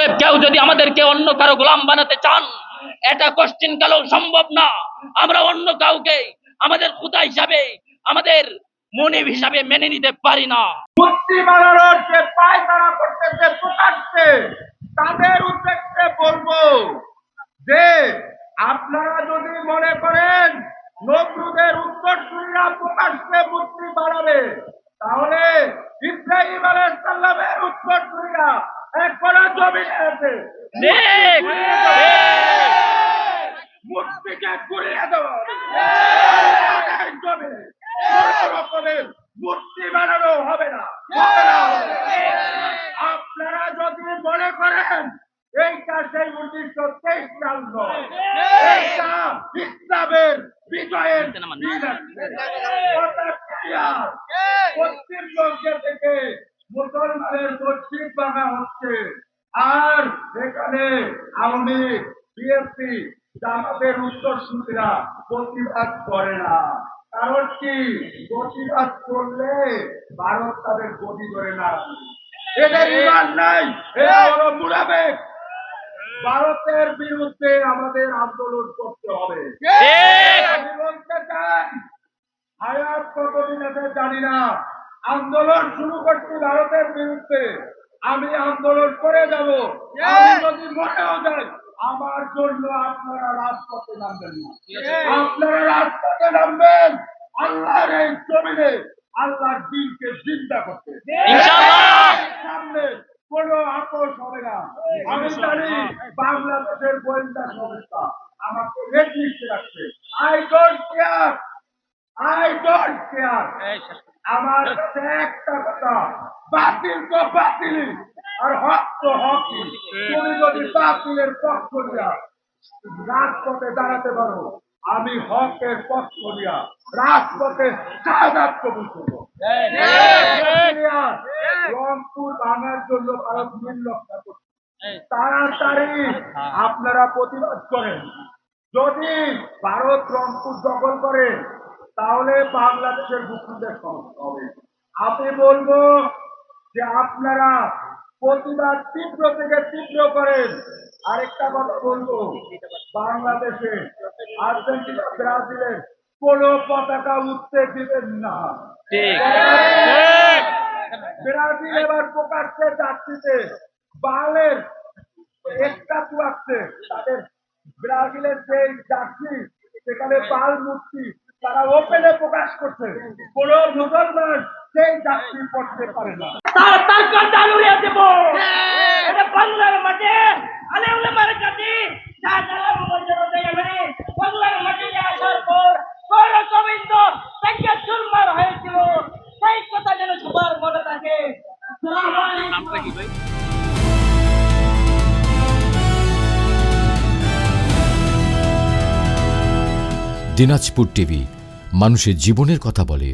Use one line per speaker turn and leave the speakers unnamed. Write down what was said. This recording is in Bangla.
অতএব কেউ যদি আমাদেরকে অন্য কারো গোলাম বানাতে চান, এটা কোশ্চিন কালেও সম্ভব না। আমরা অন্য কাউকে আমাদের খুদা হিসাবে, আমাদের মনিব হিসাবে মেনে নিতে পারি না।
মূর্তি বানানোর যে পায়তারা করতেছে প্রকাশ্যে, তাদের উদ্দেশ্যে বলবো যে আপনারা যদি মনে করেন নমরুদের উত্তরসূরিরা প্রকাশ্যে মূর্তি বানাবে, তাহলে ইব্রাহিম আলাইহিস সালামের উত্তরসূরিরা এখনো জমিনে আছে। মূর্তিকে ঘুরিয়ে দেওয়া জমিনে কোনো রকমের মূর্তি বানানো হবে না। আপনারা যদি মনে করেন এইটা সেই 1923 সাল নয়, এইটা ইসলামের বিজয়ের পশ্চিমবঙ্গে থেকে মুসলমানের মসজিদ ভাঙা হচ্ছে, আর এখানে আওয়ামী লীগ, বিএনপি, জামাতের উত্তরসূরিরা প্রতিবাদ করে না। কারণ কি? প্রতিবাদ করলে ভারত তাদের গদি ধরে না, এদের ইমান নাই, এরা হলো মুনাফিক। ভারতের বিরুদ্ধে আমাদের আন্দোলন করতে হবে। আমি বলতে চাই, হায়াত কতদিন আছে জানি না, আন্দোলন শুরু করছি ভারতের বিরুদ্ধে, আমি আন্দোলন করে যাব। আমি যদি মরেও যাই, আমার জন্য আপনারা রাজপথে নামবেন না। আপনারা রাজপথে নামবেন আল্লাহর এই জমিনে আল্লাহর দ্বীনকে জিন্দা করতে। সামনে কোনো আপোষ হবে না। আমি জানি বাংলাদেশের গোয়েন্দা সংস্থা আমাকে রেড লিস্টে রাখছে। I don't care. আমার কাছে একটা কথা, বাতিল তো বাতিলই, আর হক তো হকই। তুমি যদি বাতিলের পক্ষ নিয়ে রাজপথে দাঁড়াতে পারো, আমি হকের পক্ষ নিয়ে রাজপথে শাহাদাত কবুল করব। রংপুর ভাঙার জন্য ভারত নির্লক্ষা করছে, তাড়াতাড়ি আপনারা প্রতিবাদ করেন। যদি ভারত রংপুর দখল করে, তাহলে বাংলাদেশের ভূখণ্ডের সমস্যা হবে। আমি বলবো যে আপনারা প্রতিবাদ তীব্র থেকে তীব্র করেন। আরেকটা কথা বলবো, বাংলাদেশে আর্জেন্টিনা, ব্রাজিলের কোন পতাকা উঠতে দিবেন না। ব্রাজিল এবার প্রকাশ্যে জার্সিতে বালের একটা আছে, তাদের ব্রাজিলের যে জার্সি, সেখানে বাল মূর্তি তারা ওপেনে প্রকাশ করছে। কোন মুসলমান সেই জার্সি পড়তে পারে না।
তার কথা উড়িয়ে দেব। এটা বাংলার মাঠে আলে উলামার কাছে শাহজালাল মুজাদ্দিদ ইয়ামানি বাংলার মাঠে আসার পর গোবিন্দ থেকে চুরমার হয়েছিল, সেই কথা যেন সবার মনে থাকে। আসসালামু আলাইকুম।
দিনাজপুর টিভি, মানুষের জীবনের কথা বলে।